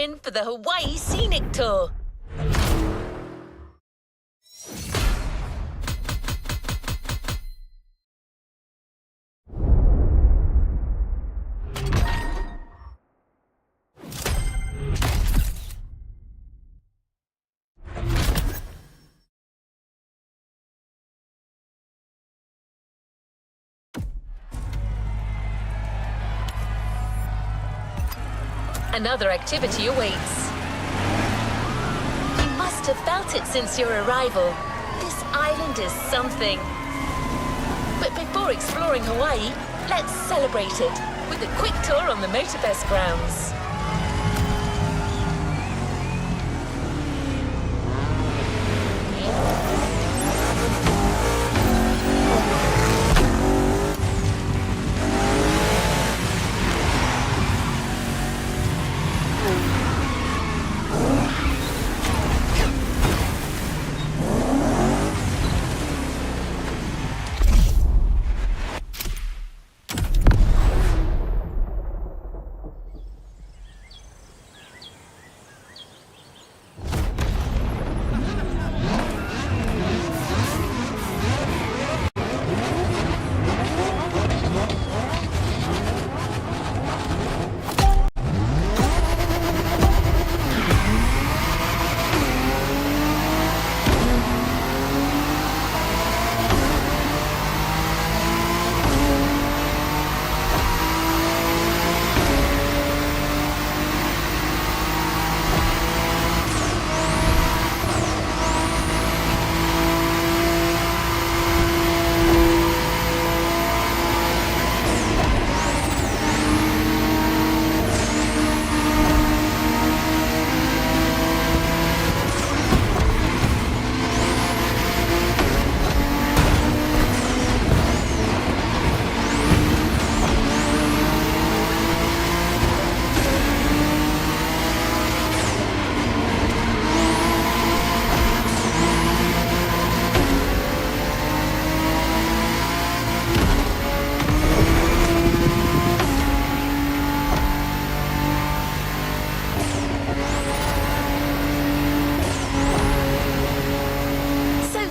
in for the Hawaii Scenic Tour. Another activity awaits. You must have felt it since your arrival. This island is something. But before exploring Hawaii, let's celebrate it with a quick tour on the Motorfest grounds.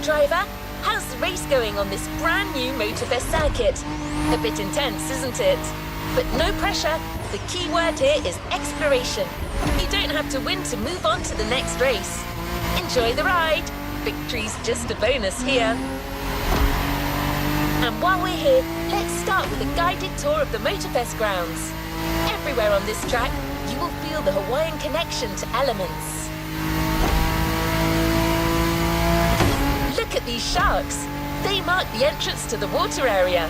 Driver, how's the race going on this brand new Motorfest circuit? A bit intense, isn't it? But no pressure. The key word here is exploration. You don't have to win to move on to the next race. Enjoy the ride. Victory's just a bonus here. And while we're here, let's start with a guided tour of the Motorfest grounds. Everywhere on this track, you will feel the Hawaiian connection to elements. Look at these sharks. They mark the entrance to the water area.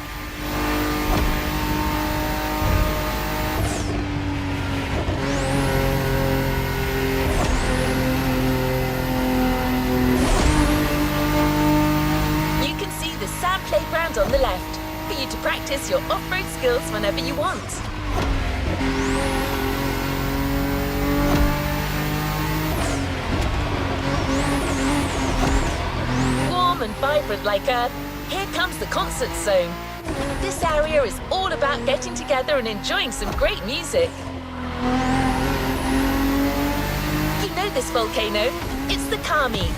You can see the sand playground on the left for you to practice your off-road skills whenever you want. And vibrant like Earth, here comes the concert zone. This area is all about getting together and enjoying some great music. You know this volcano? It's the car meet.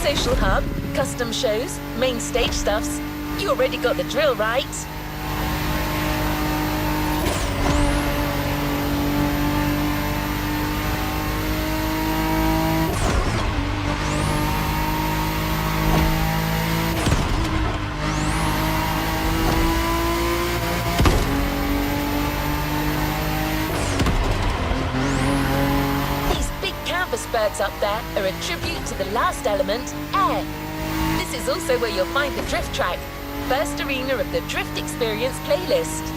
Social hub, custom shows, main stage stuffs. You already got the drill, right? Birds up there are a tribute to the last element, air. This is also where you'll find the drift track, first arena of the Drift Experience playlist.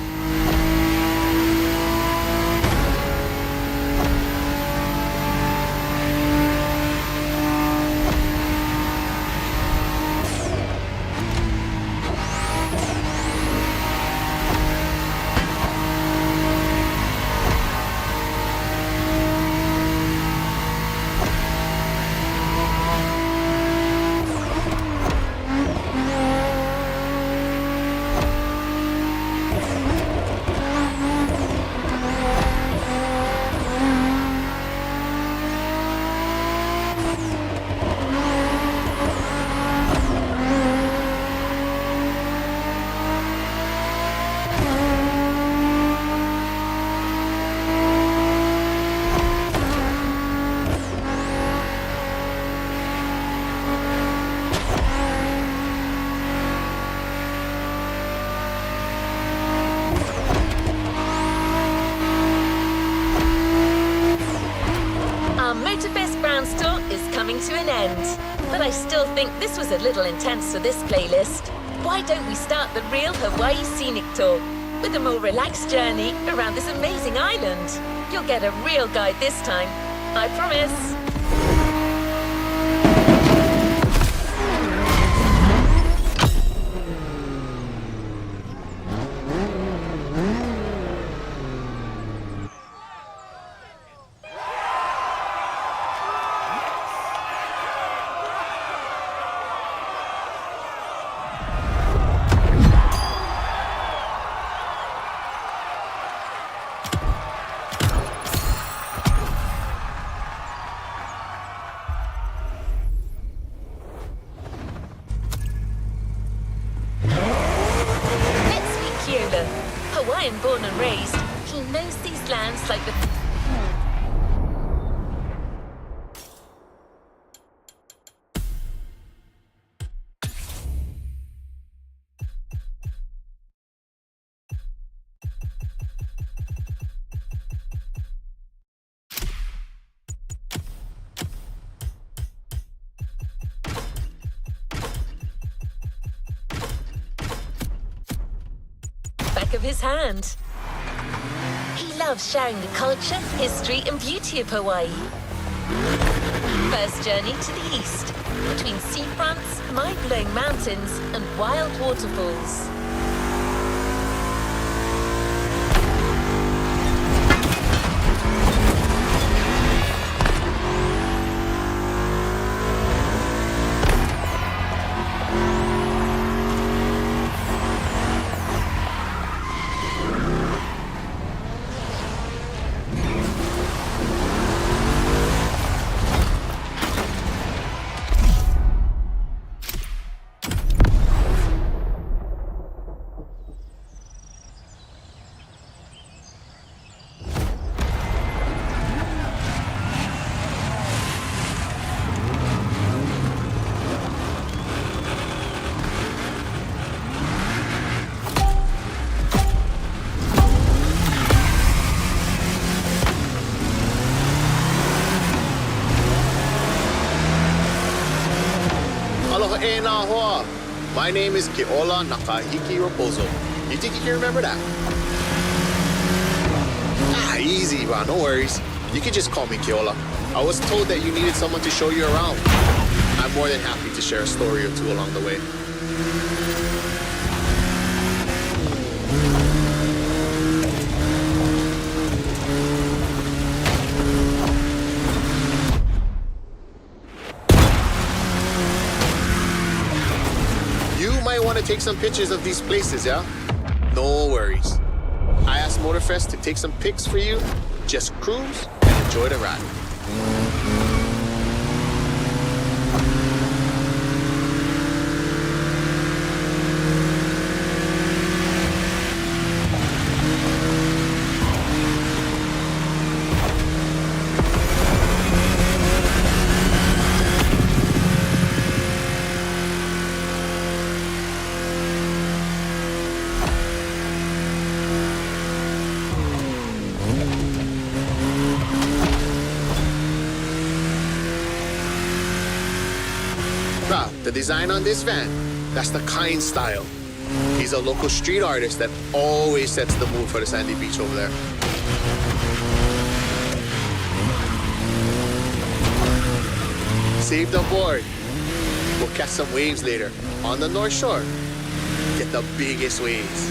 end. But I still think this was a little intense for this playlist. Why don't we start the real Hawaii Scenic Tour with a more relaxed journey around this amazing island? You'll get a real guide this time, I promise. Hawaiian born and raised, he knows these lands like the... back of his hand. He loves sharing the culture, history and beauty of Hawaii. First journey to the east, between seafronts, mind-blowing mountains and wild waterfalls. My name is Keola Nakahiki Raposo. You think you can remember that? Easy, bro. No worries. You can just call me Keola. I was told that you needed someone to show you around. I'm more than happy to share a story or two along the way. Want to take some pictures of these places, yeah? No worries. I asked Motorfest to take some pics for you. Just cruise and enjoy the ride. The design on this van, that's the Kind style. He's a local street artist that always sets the mood for the sandy beach over there. Saved aboard. We'll catch some waves later on the North Shore. Get the biggest waves.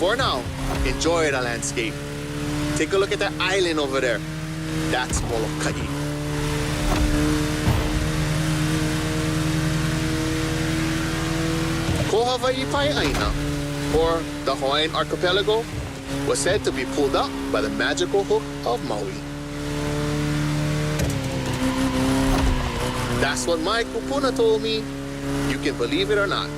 For now, enjoy the landscape. Take a look at that island over there. That's Molokai. Ko Hawaii Pai'aina, or the Hawaiian archipelago, was said to be pulled up by the magical hook of Maui. That's what my kupuna told me. You can believe it or not.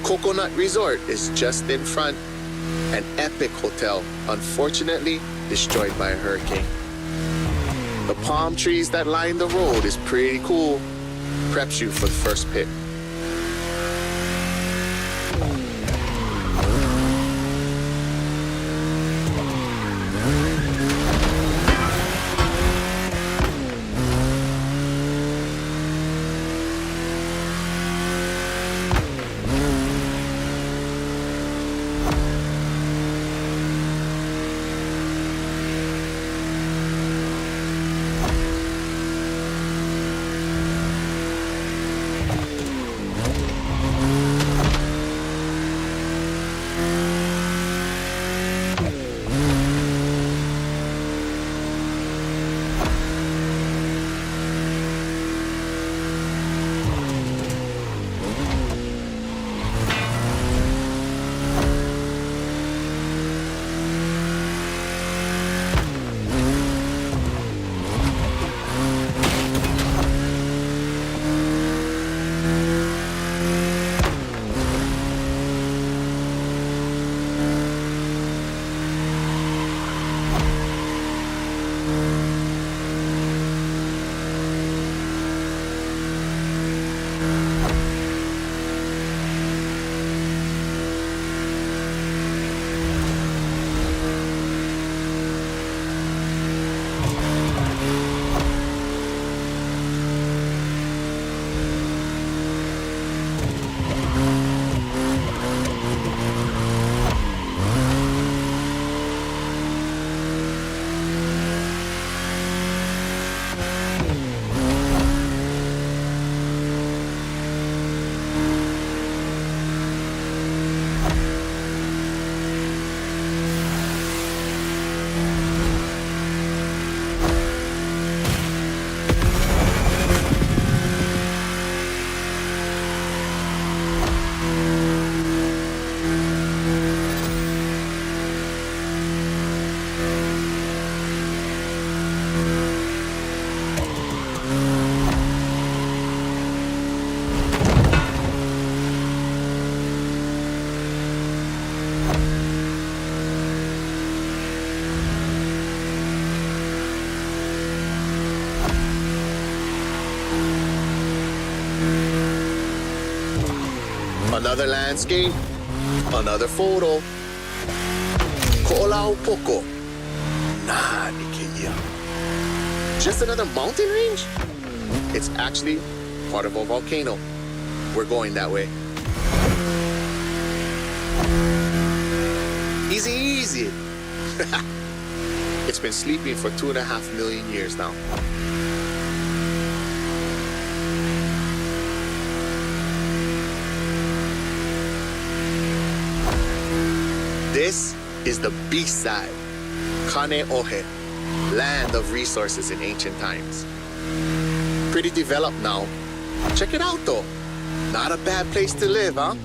Coconut Resort is just in front. An epic hotel, unfortunately destroyed by a hurricane. The palm trees that line the road is pretty cool. Preps you for the first pit. Another landscape, another photo. Ko'olau poko. Nah, Nikeya. Just another mountain range? It's actually part of a volcano. We're going that way. Easy, easy. It's been sleeping for 2.5 million years now. This is the beast side, Kaneohe, land of resources in ancient times. Pretty developed now. Check it out though. Not a bad place to live, huh?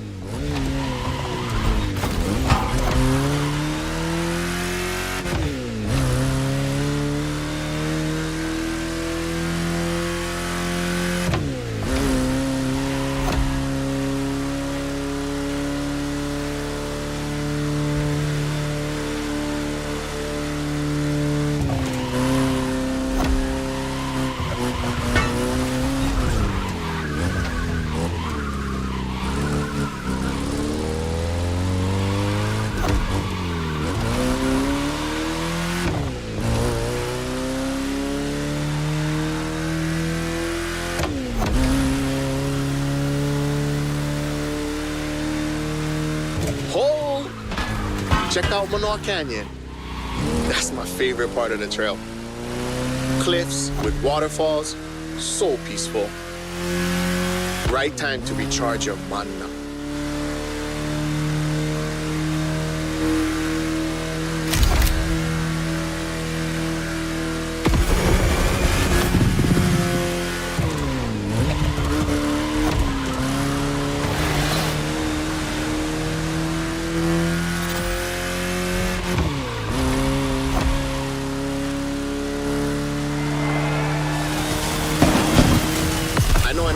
Check out Manoa Canyon. That's my favorite part of the trail. Cliffs with waterfalls, so peaceful. Right time to recharge your mana.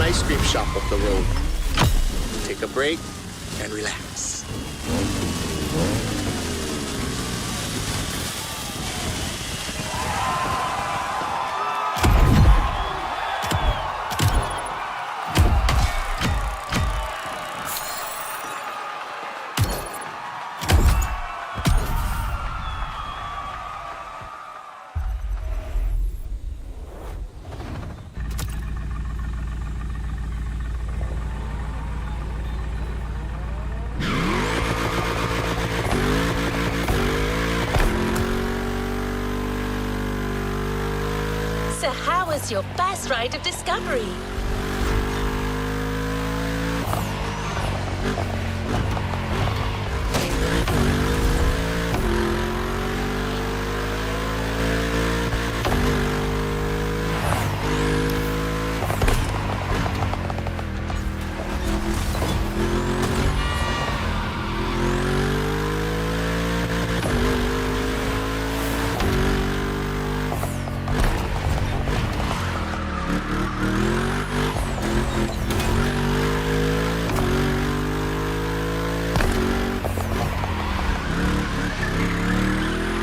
Ice cream shop up the road. Take a break, and relax. So how was your first ride of discovery?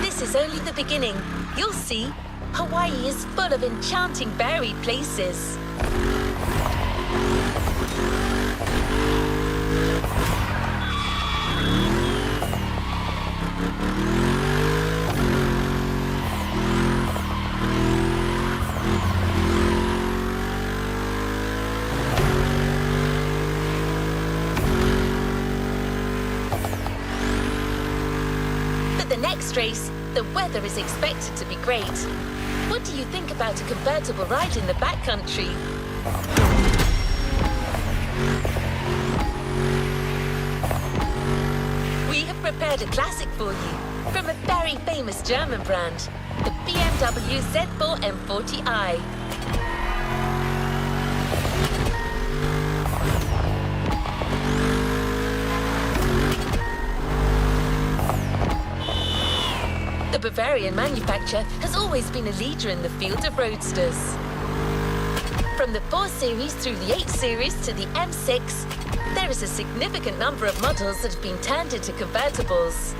This is only the beginning. You'll see, Hawaii is full of enchanting varied places. For the next race, the weather is expected to be great. What do you think about a convertible ride in the backcountry? We have prepared a classic for you from a very famous German brand, the BMW Z4 M40i. The Bavarian manufacturer has always been a leader in the field of roadsters. From the 4 Series through the 8 Series to the M6, there is a significant number of models that have been turned into convertibles.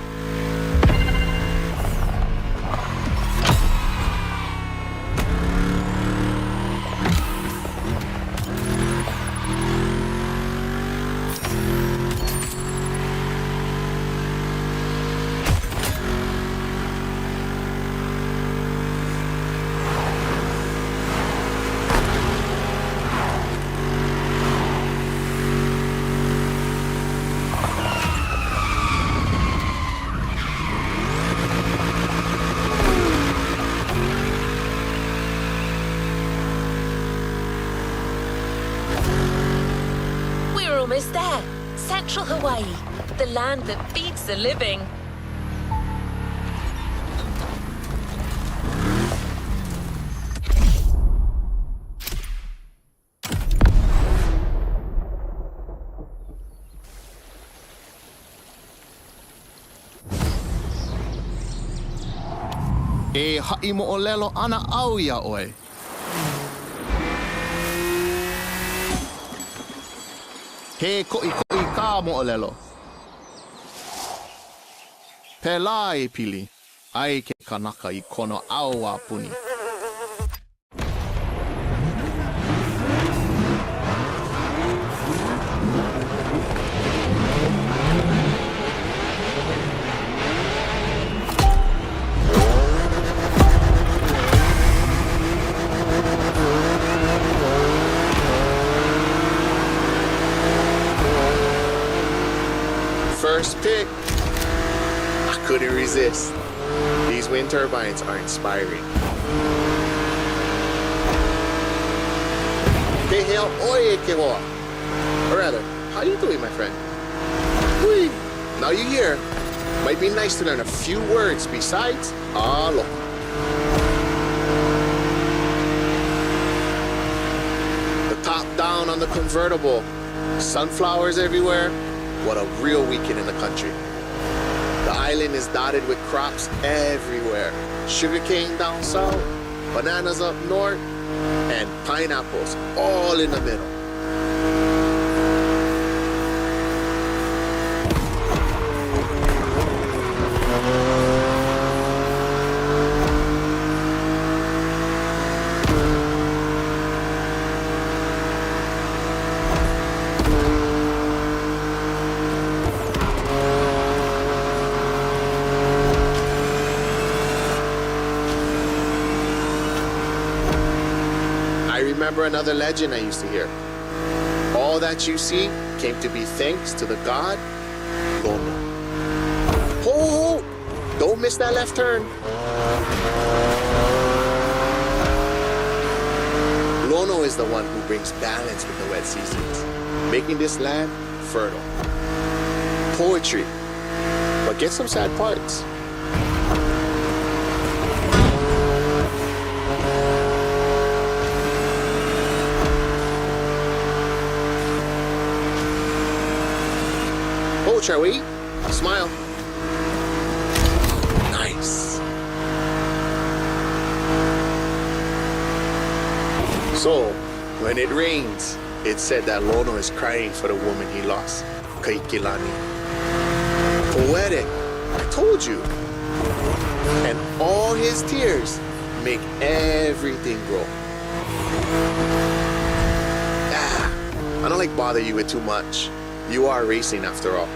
Almost there. Central Hawaii, the land that feeds the living. E ha'i mo'olelo ana au ia oe. He ko'i ka mo'olelo. Pela e pili, ai ke kanaka I kono au a puni. First pick. I couldn't resist. These wind turbines are inspiring. Que hell oye que hoa. Or rather, how you doing, my friend? Whee! Now you're here. Might be nice to learn a few words besides aloha. The top down on the convertible. Sunflowers everywhere. What a real weekend in the country. The island is dotted with crops everywhere. Sugarcane down south, bananas up north, and pineapples all in the middle. I remember another legend I used to hear. All that you see came to be thanks to the god Lono. Ho! Don't miss that left turn. Lono is the one who brings balance with the wet seasons, making this land fertile. Poetry, but get some sad parts. Oh, shall we? Smile. Nice. So, when it rains, it's said that Lono is crying for the woman he lost, Kaikilani. Poetic, I told you. And all his tears make everything grow. I don't like bother you with too much. You are racing after all.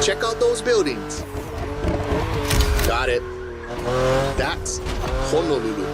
Check out those buildings. Got it. That's Honolulu.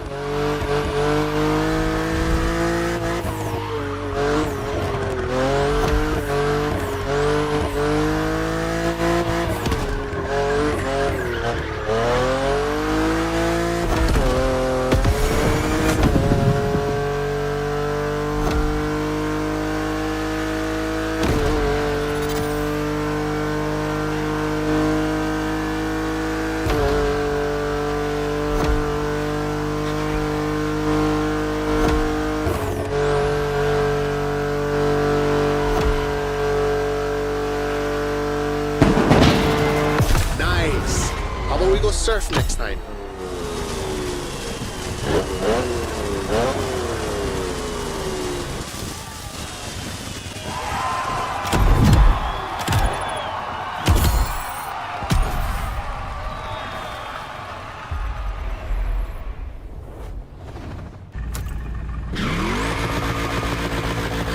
We go surf next time.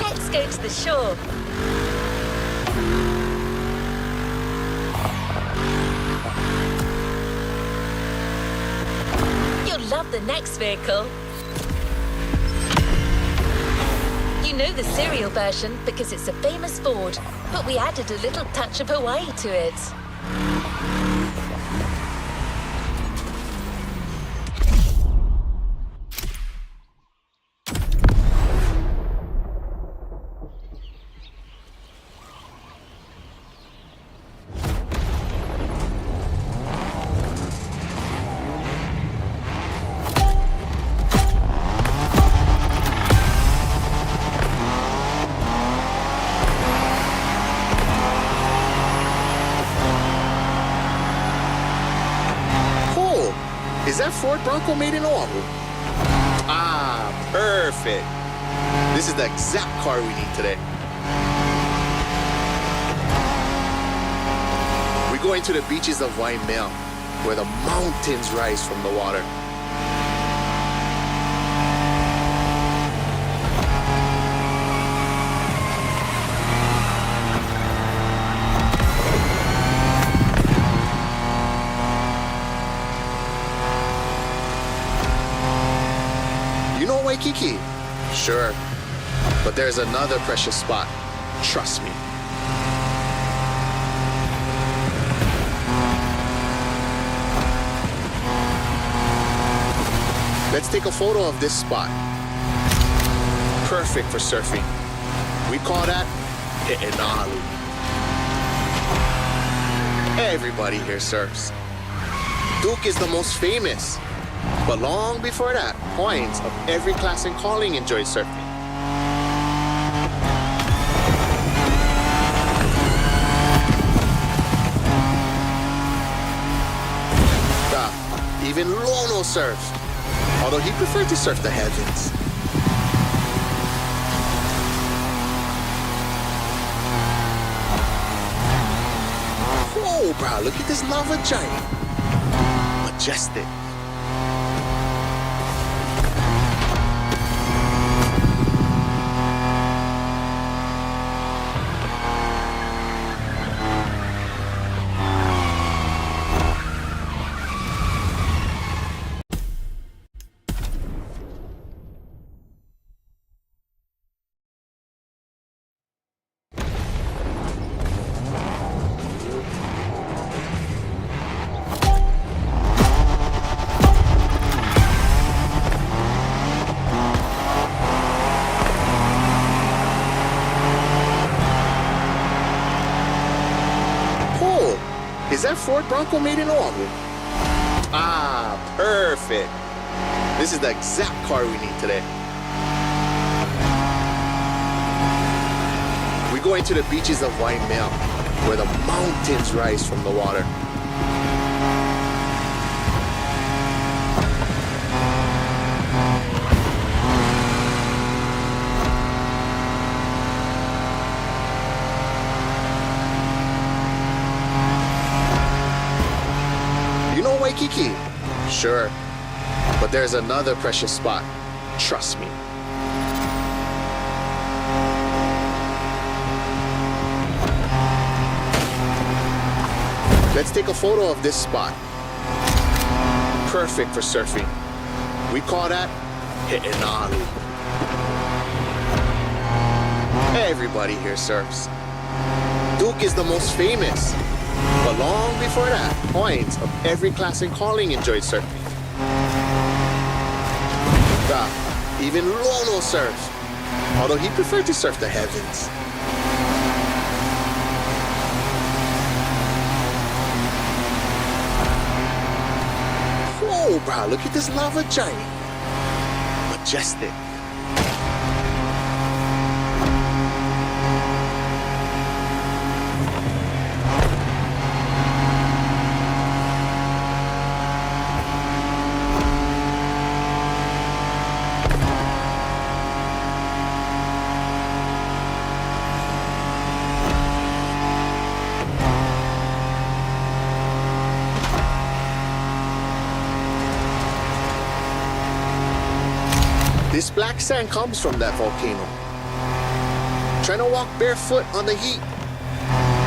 Let's go to the shore. Love the next vehicle. You know the serial version because it's a famous Ford, but we added a little touch of Hawaii to it. Is that Ford Bronco made in Oahu? Ah, perfect. This is the exact car we need today. We're going to the beaches of Waimea, where the mountains rise from the water. You know Waikiki? Sure. But there's another precious spot. Trust me. Let's take a photo of this spot. Perfect for surfing. We call that Hi'inalu. Everybody here surfs. Duke is the most famous. But long before that, points of every class and calling enjoyed surfing. Even Lono surfs, although he preferred to surf the heavens. Whoa, bro, look at this lava giant. Majestic. Is that Ford Bronco made in Oahu? Ah, perfect. This is the exact car we need today. We go into the beaches of Waimea, where the mountains rise from the water. You know Waikiki? Sure. But there's another precious spot. Trust me. Let's take a photo of this spot. Perfect for surfing. We call that Hi'inalu. Everybody here surfs. Duke is the most famous. But long before that, points of every class and calling enjoyed surfing. Even Lono surfs, although he preferred to surf the heavens. Whoa, bro, look at this lava giant. Majestic. This black sand comes from that volcano. Trying to walk barefoot on the heat,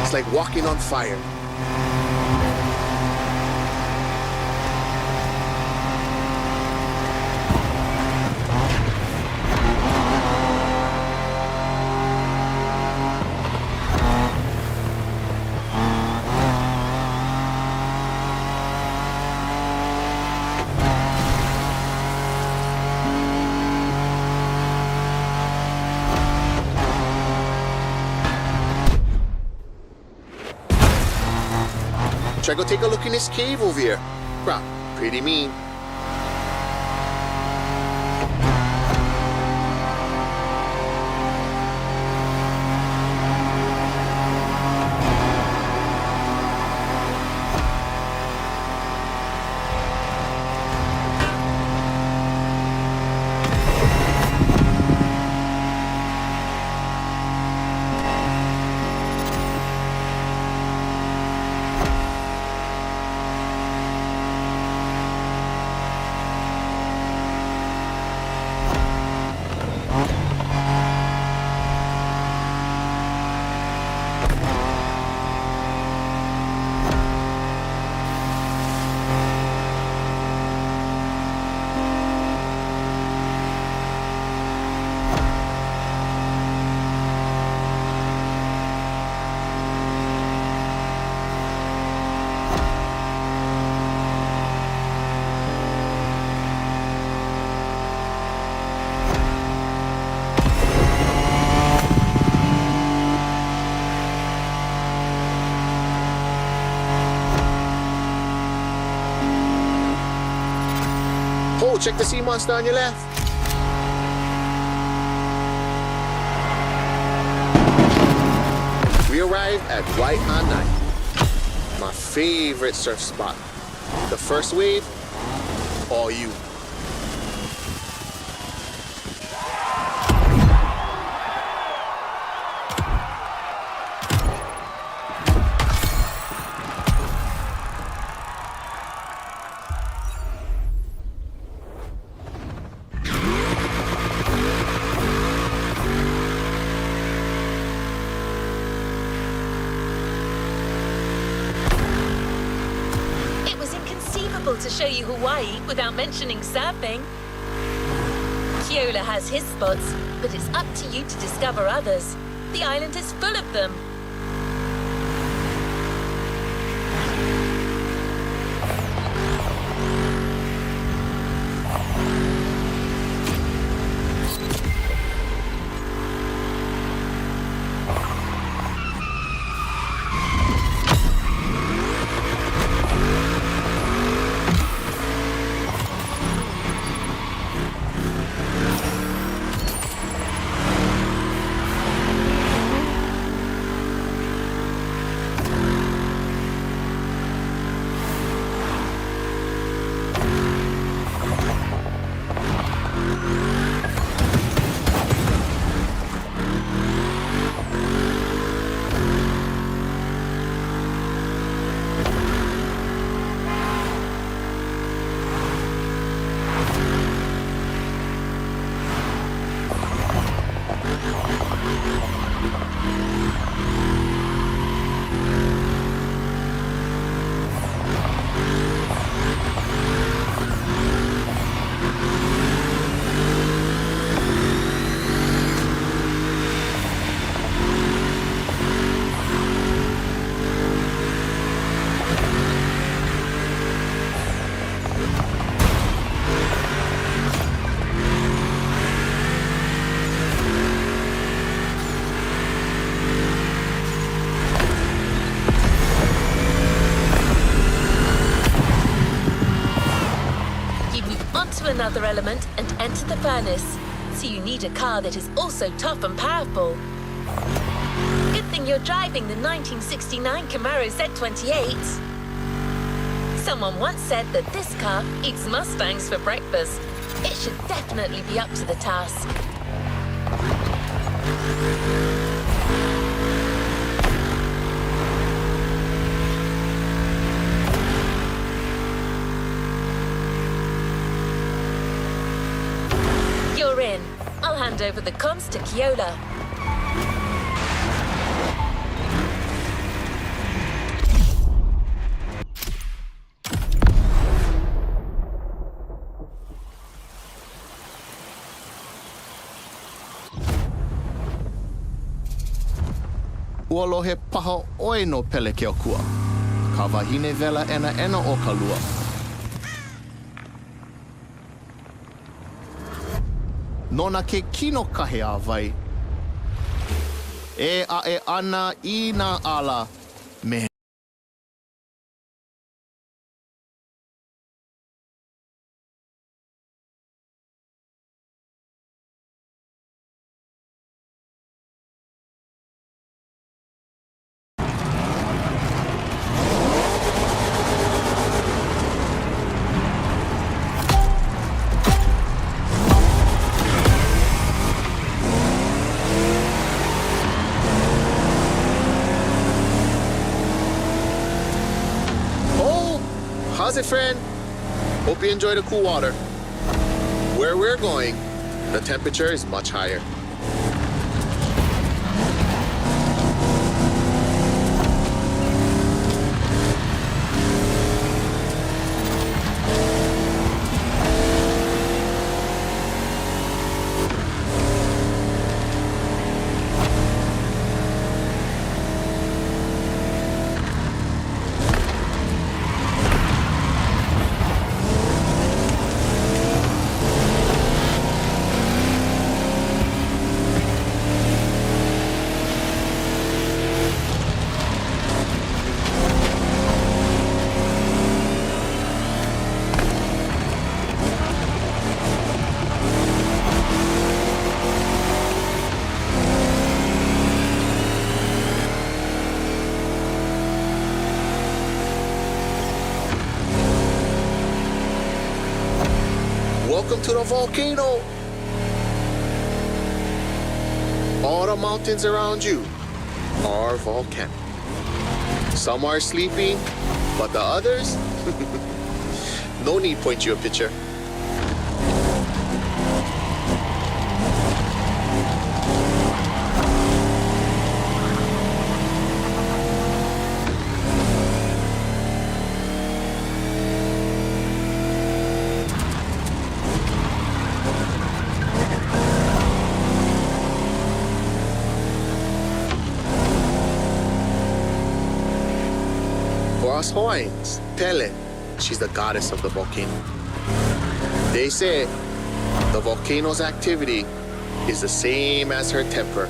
it's like walking on fire. Try go take a look in this cave over here. Bruh, pretty mean. Oh, check the sea monster on your left. We arrived at White on Night, my favorite surf spot. The first wave, all you. To show you Hawaii without mentioning surfing. Keola has his spots, but it's up to you to discover others. The island is full of them. Another element and enter the furnace, so you need a car that is also tough and powerful. Good thing you're driving the 1969 Camaro Z28. Someone once said that this car eats Mustangs for breakfast. It should definitely be up to the task. You're in. I'll hand over the comms to Keola. Ua lohe paha oi no pele ke okua. Ka wahine vela ena o ka lua. Nona ke kino kahe a vai. E a e ana I nā ala me. How's it, friend? Hope you enjoy the cool water. Where we're going, the temperature is much higher. Welcome to the volcano. All the mountains around you are volcanic. Some are sleeping, but the others, no need point you a picture. For us Hawaiians, Pele, she's the goddess of the volcano. They say the volcano's activity is the same as her temper.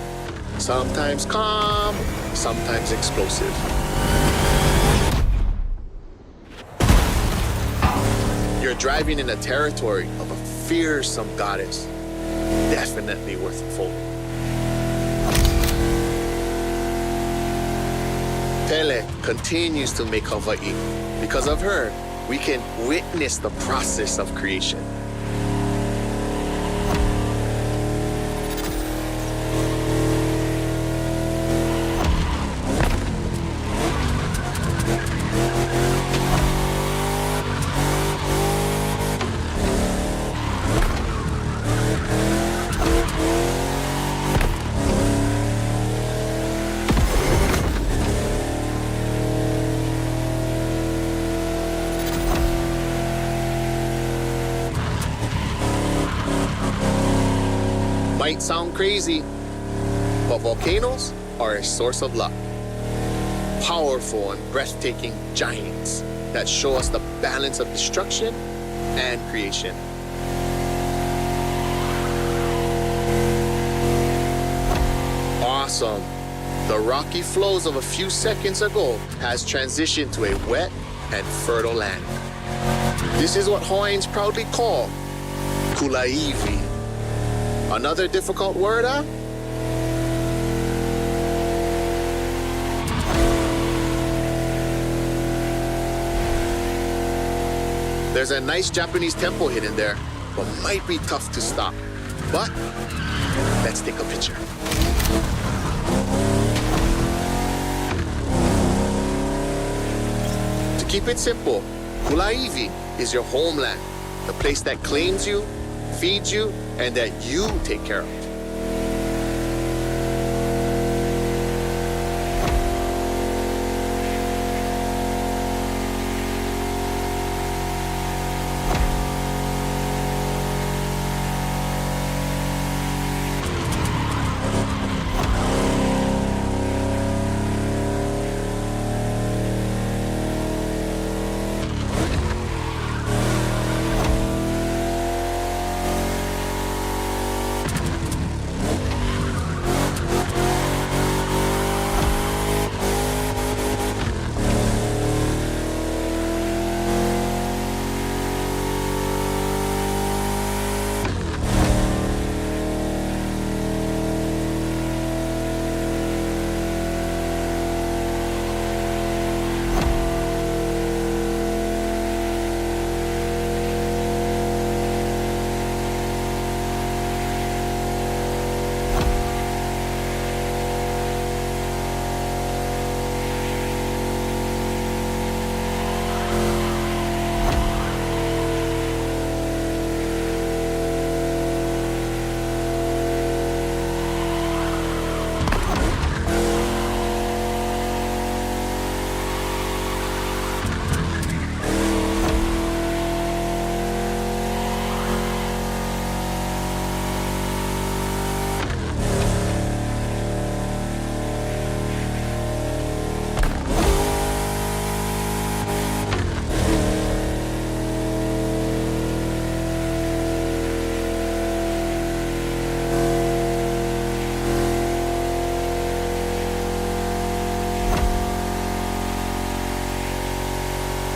Sometimes calm, sometimes explosive. You're driving in the territory of a fearsome goddess. Definitely worth a fold. Pele continues to make Hawaii. Because of her, we can witness the process of creation. Might sound crazy, but volcanoes are a source of luck. Powerful and breathtaking giants that show us the balance of destruction and creation. Awesome. The rocky flows of a few seconds ago has transitioned to a wet and fertile land. This is what Hawaiians proudly call kulaiwi. Another difficult word, huh? There's a nice Japanese temple hidden there, but might be tough to stop. But let's take a picture. To keep it simple, kulaiwi is your homeland, the place that claims you, feeds you, and that you take care of.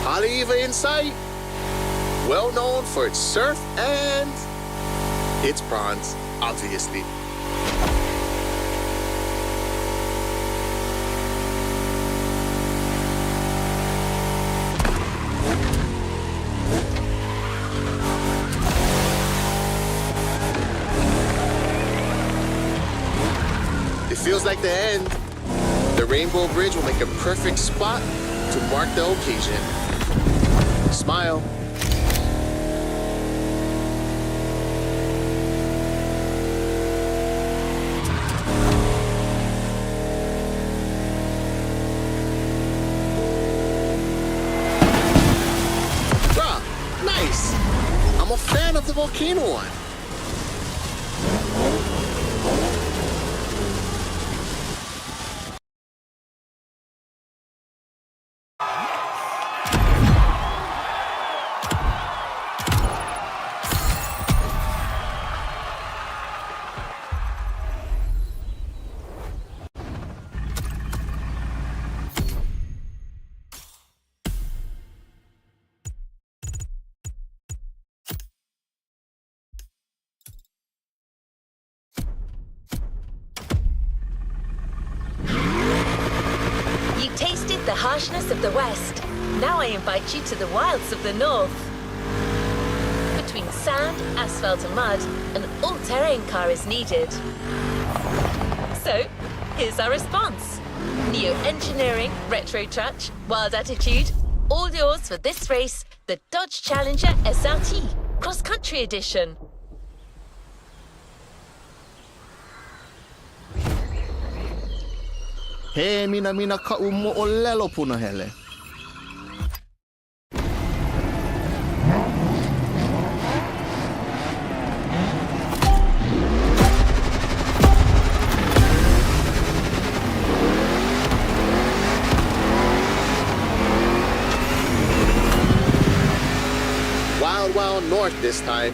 Haleiwa in sight, well known for its surf and its prawns, obviously. feels like the end. The Rainbow Bridge will make a perfect spot to mark the occasion. Smile. Bruh, nice. I'm a fan of the volcano one. You tasted the harshness of the West. Now I invite you to the wilds of the North. Between sand, asphalt and mud, an all-terrain car is needed. So, here's our response. Neo-engineering, retro touch, wild attitude, all yours for this race, the Dodge Challenger SRT, cross-country edition. He mina ka umo o lelo puna hele. Wild north this time.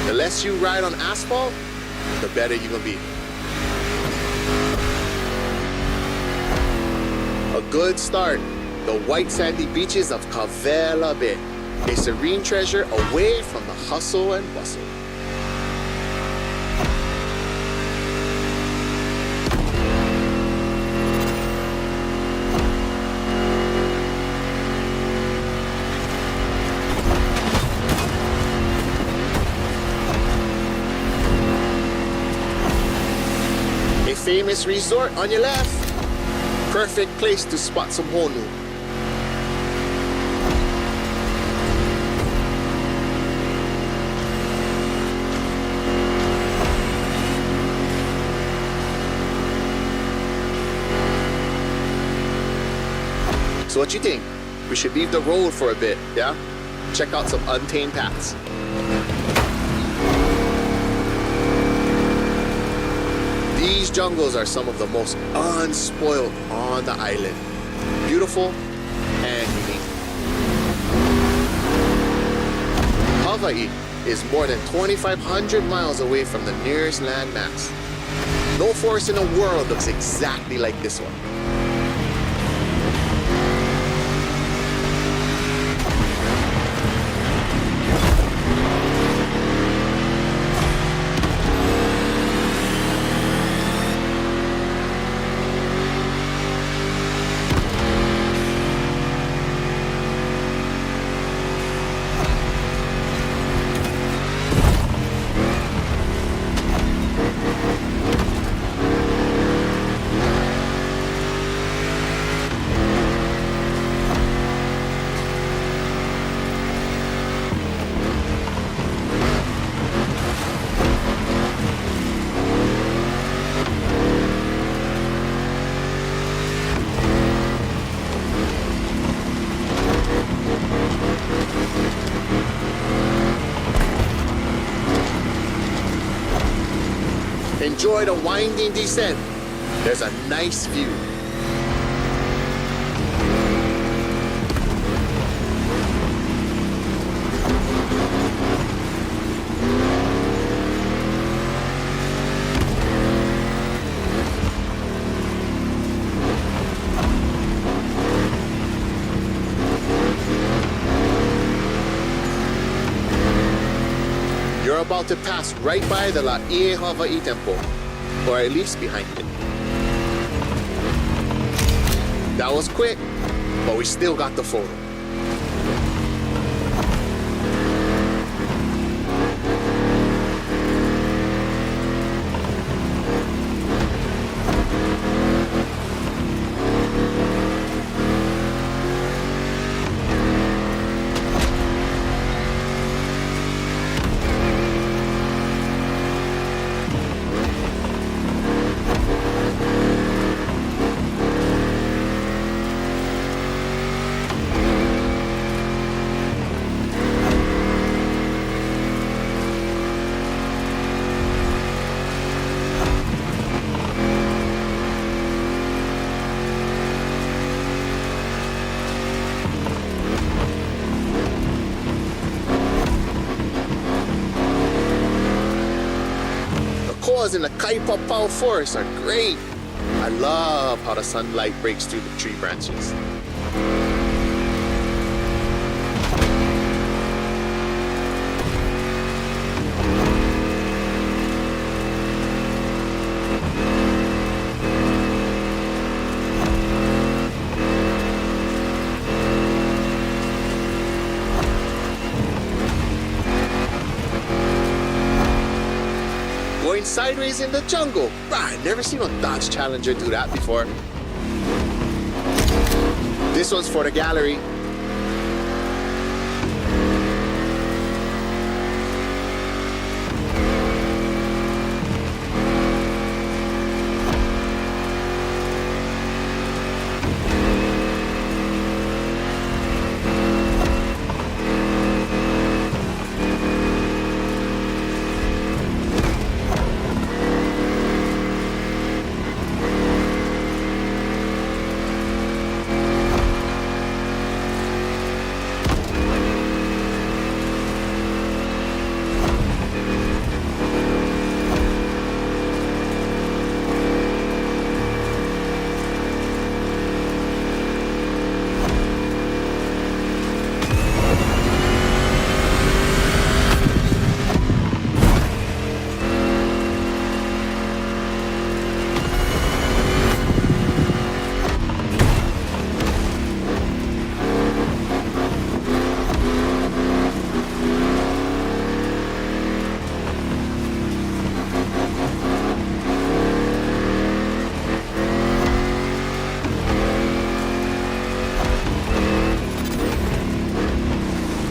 The less you ride on asphalt, the better you're gonna be. A good start. The white sandy beaches of Cavella Bay. A serene treasure away from the hustle and bustle. A famous resort on your left. Perfect place to spot some honu. So what you think? We should leave the road for a bit, yeah? Check out some untamed paths. These jungles are some of the most unspoiled on the island. Beautiful and unique. Hawaii is more than 2,500 miles away from the nearest landmass. No forest in the world looks exactly like this one. Enjoy the winding descent. There's a nice view. You're about to pass right by the Laie Hawaii Temple, or at least behind it. That was quick, but we still got the photo. visuals in the Kaipa Pao Forest are great. I love how the sunlight breaks through the tree branches. Going sideways in the jungle. I've never seen a Dodge Challenger do that before. This one's for the gallery.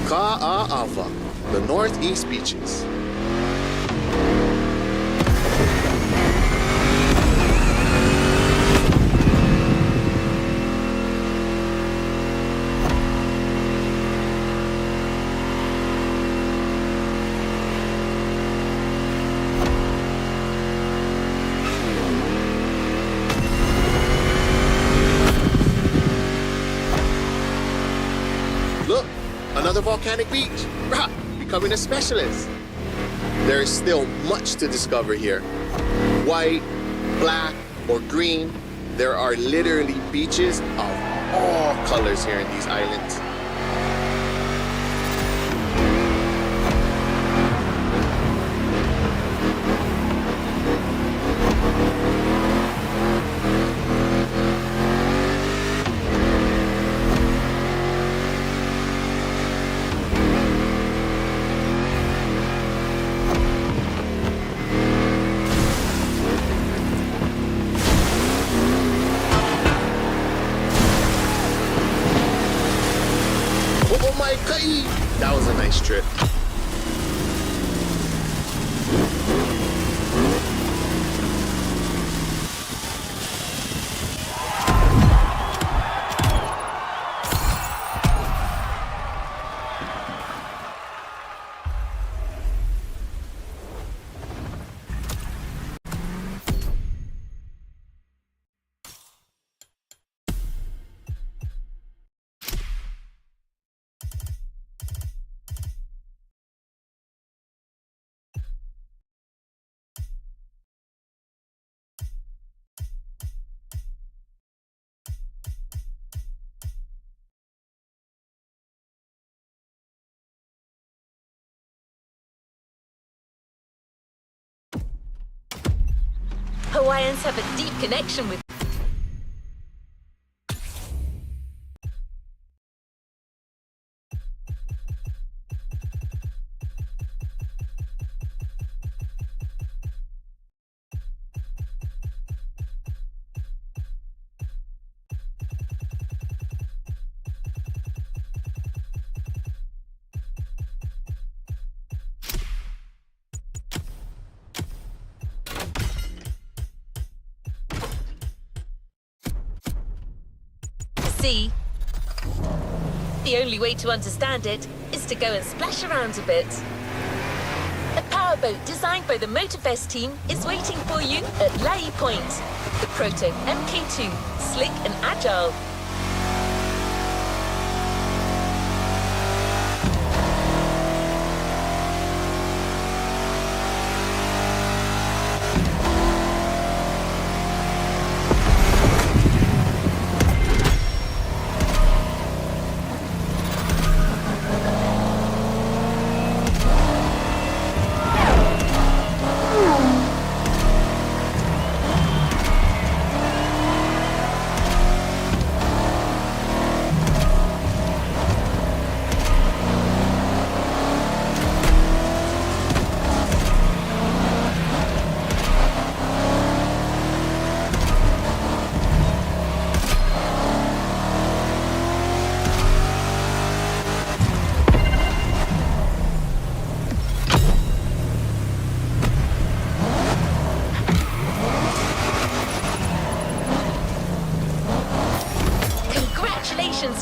Ka'a'awa, the northeast beaches. Look, another volcanic beach. Rah, becoming a specialist. There is still much to discover here. White, black, or green, there are literally beaches of all colors here in these islands. Oh my God! That was a nice trip. Hawaiians have a deep connection with sea. The only way to understand it is to go and splash around a bit. A powerboat designed by the Motorfest team is waiting for you at Lai Point. The Proto MK2, slick and agile.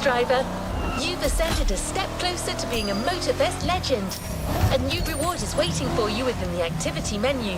driver. You've ascended a step closer to being a Motorfest legend. A new reward is waiting for you within the activity menu.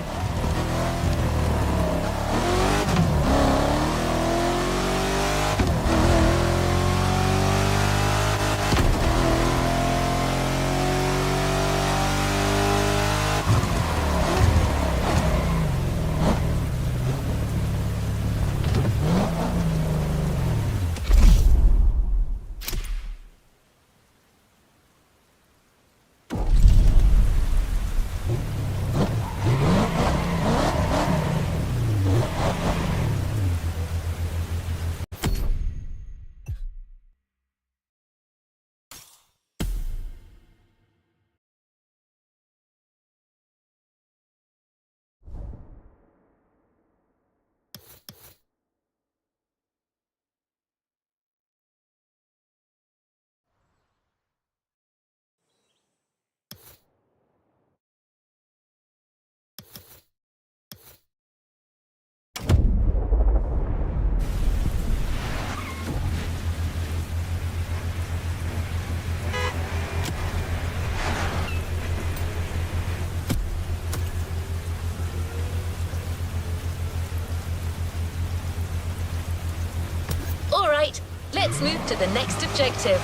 Alright, let's move to the next objective.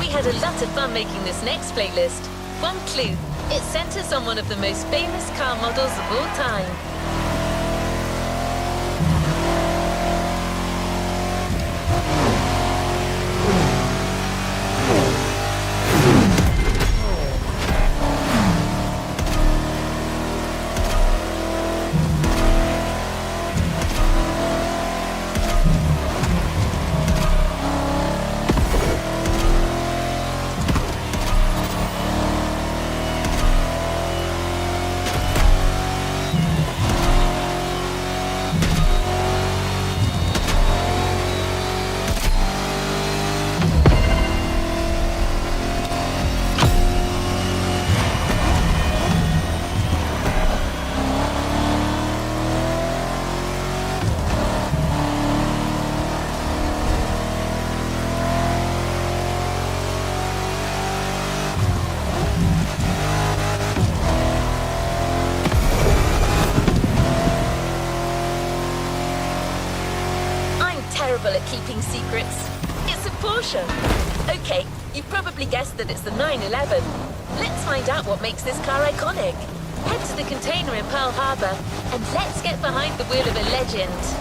We had a lot of fun making this next playlist. One clue. It centers on one of the most famous car models of all time. Terrible at keeping secrets. It's a Porsche. Okay, you probably guessed that it's the 911. Let's find out what makes this car iconic. Head to the container in Pearl Harbor and let's get behind the wheel of a legend.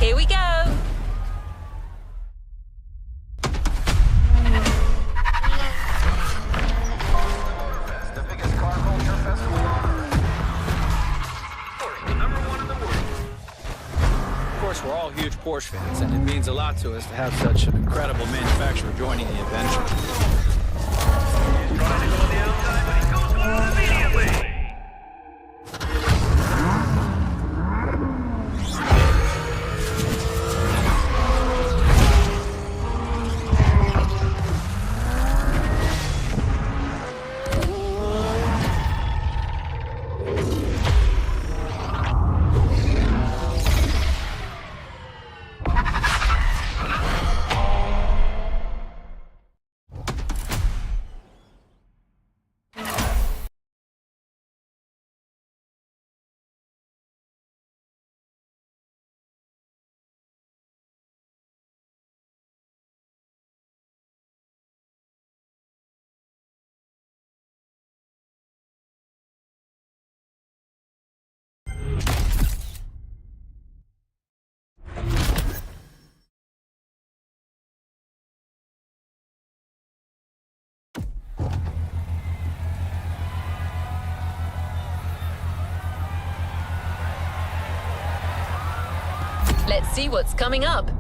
Here we go. The biggest car culture festival on earth. Of course, the #1 in the world. Of course, we're all huge Porsche fans, and it means a lot to us to have such an incredible manufacturer joining the adventure. He's trying to go on the outside, but he goes through immediately. Let's see what's coming up.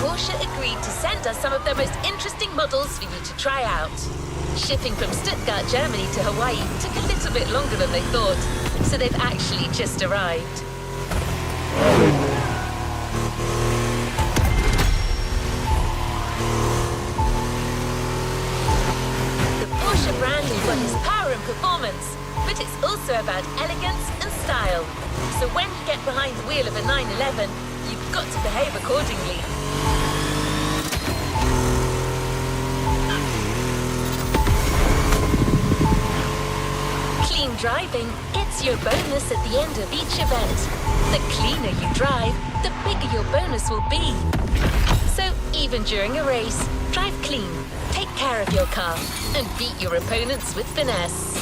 Porsche agreed to send us some of their most interesting models for you to try out. Shipping from Stuttgart, Germany to Hawaii took a little bit longer than they thought, so they've actually just arrived. The Porsche brand embodies power and performance, but it's also about elegance and style. So when you get behind the wheel of a 911, you've got to behave accordingly. Clean driving, it's your bonus at the end of each event. The cleaner you drive, the bigger your bonus will be. So even during a race, drive clean, take care of your car, and beat your opponents with finesse.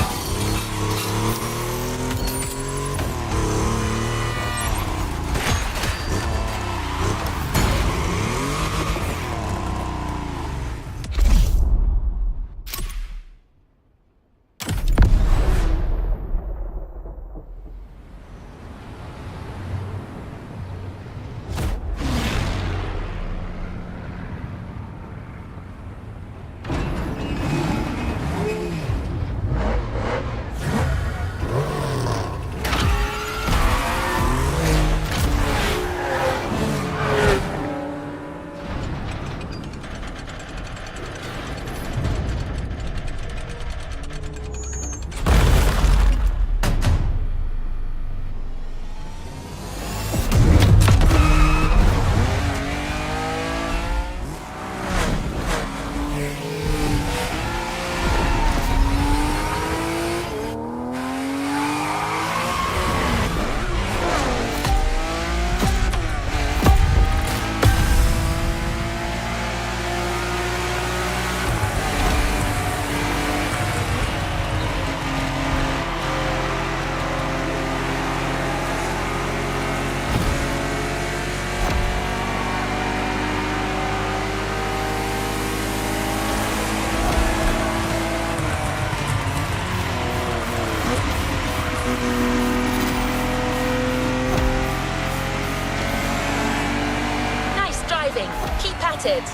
Keep at it.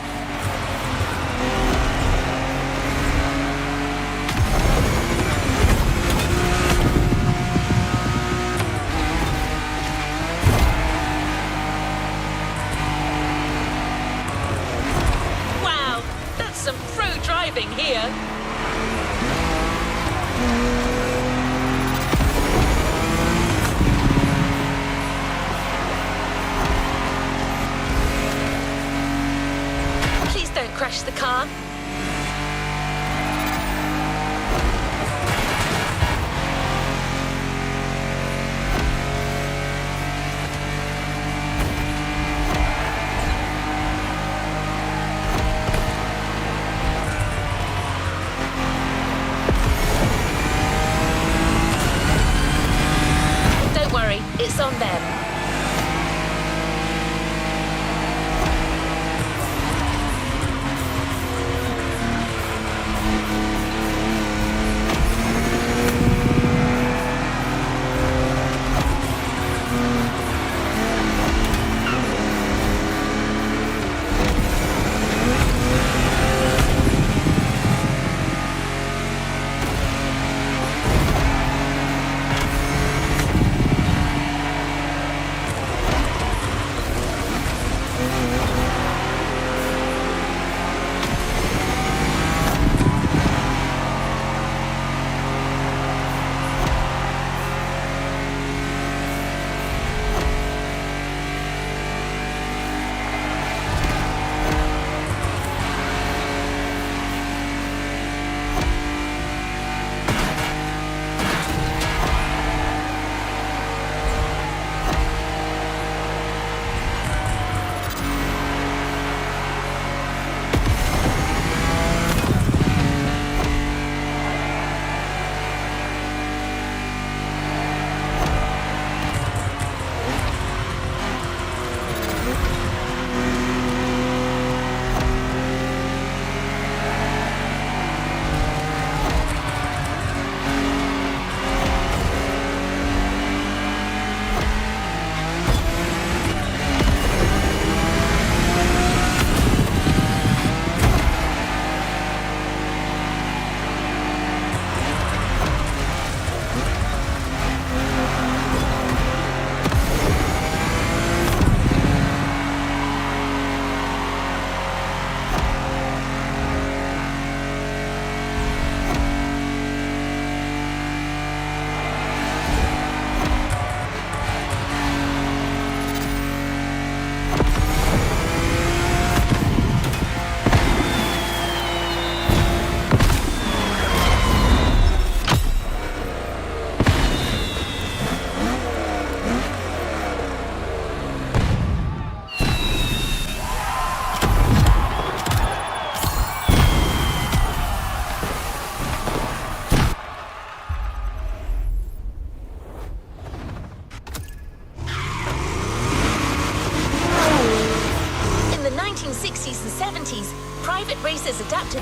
Wow, that's some pro driving here. Please don't crash the car.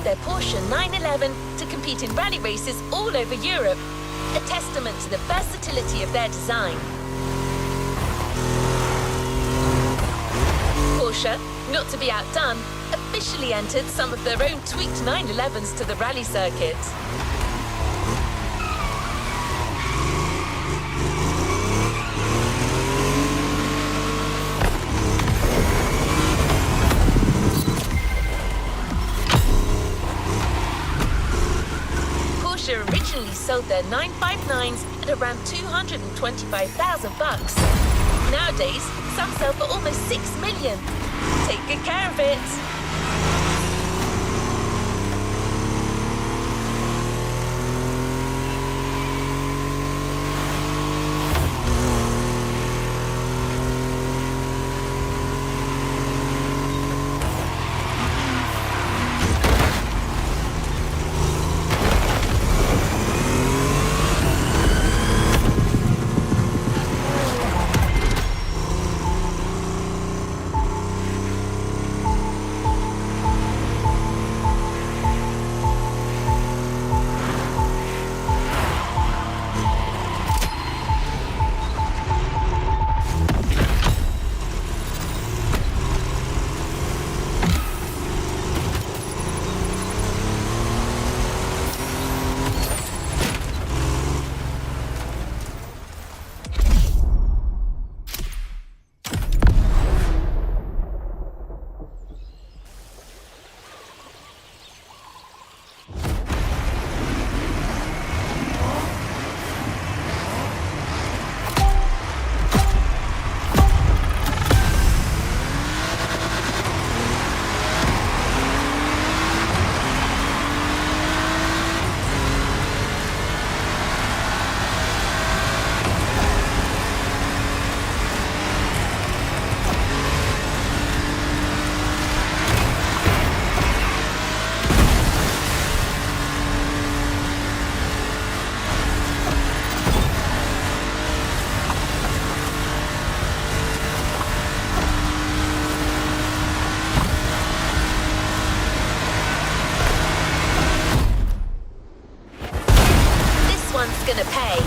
their Porsche 911 to compete in rally races all over Europe, a testament to the versatility of their design. Porsche, not to be outdone, officially entered some of their own tweaked 911s to the rally circuit. Porsche originally sold their 959s at around $225,000. Nowadays, some sell for almost $6 million. Take good care of it. Gonna pay.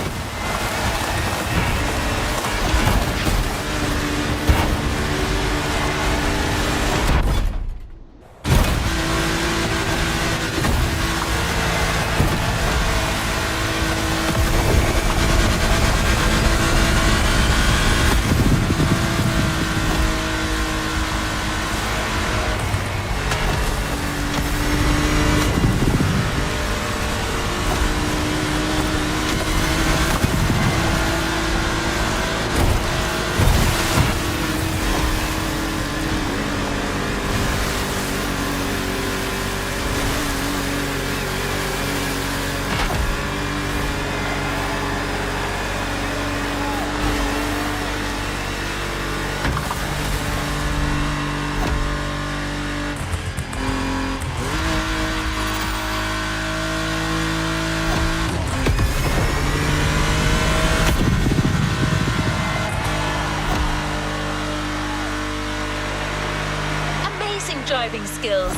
Driving skills.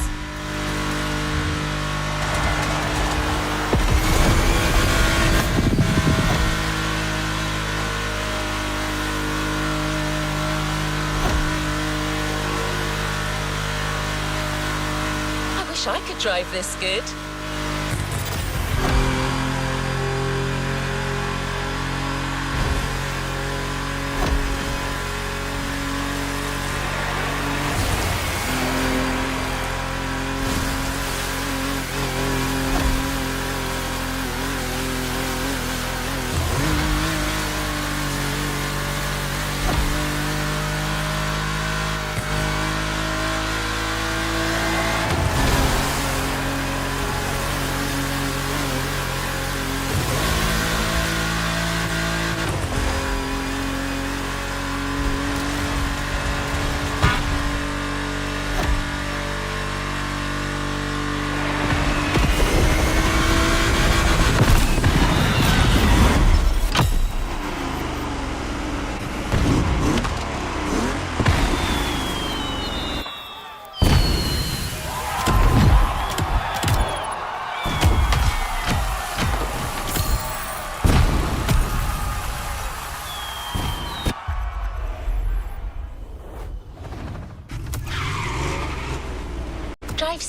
I wish I could drive this good.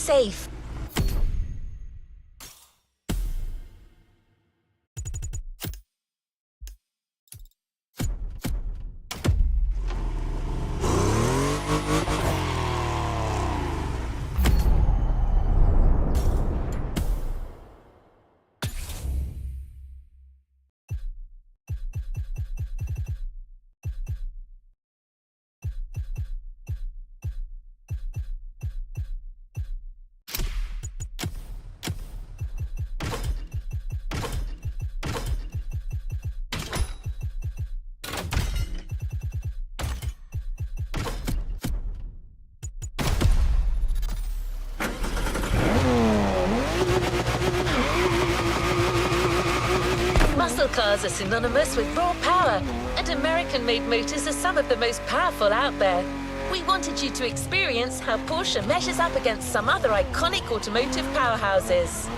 safe. Muscle cars are synonymous with raw power, and American-made motors are some of the most powerful out there. We wanted you to experience how Porsche measures up against some other iconic automotive powerhouses.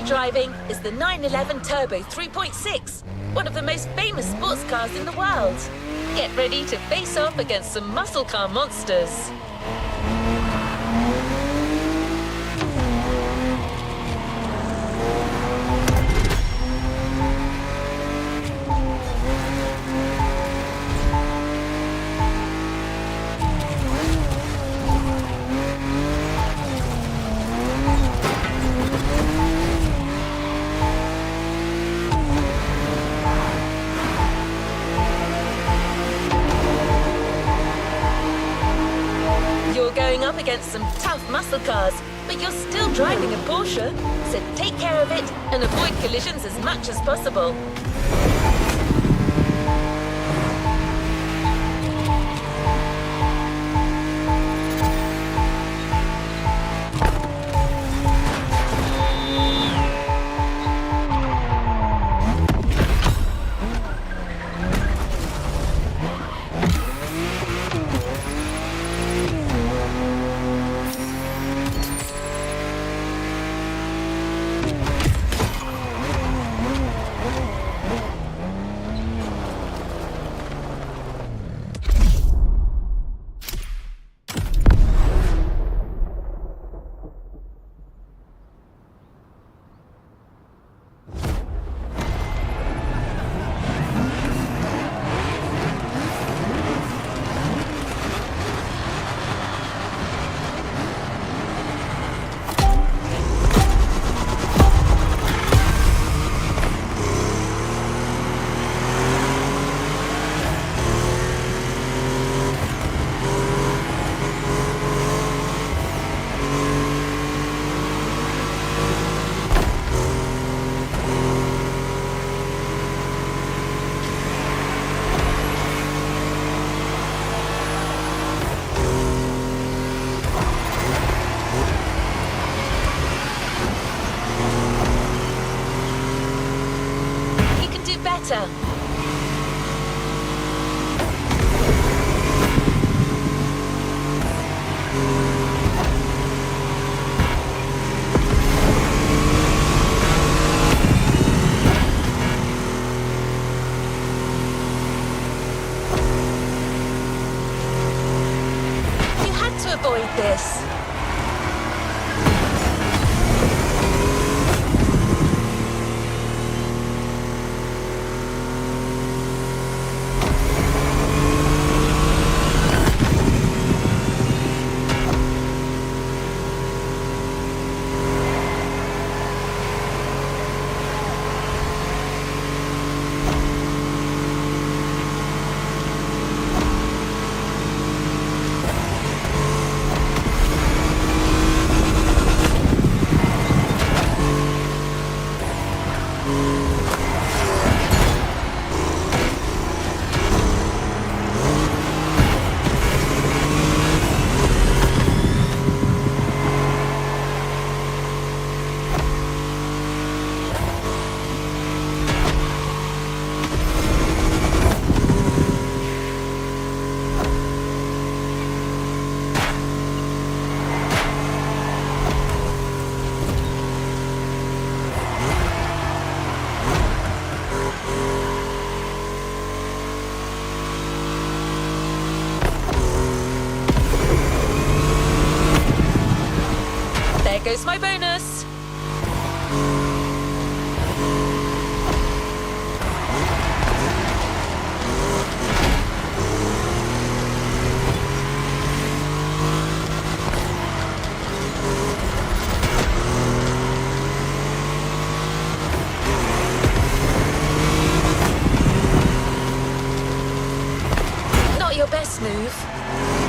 Driving is the 911 Turbo 3.6, one of the most famous sports cars in the world. Get ready to face off against some muscle car monsters. Up against some tough muscle cars, but you're still driving a Porsche, so take care of it and avoid collisions as much as possible. Better. You had to avoid this. Here's my bonus. Not your best move.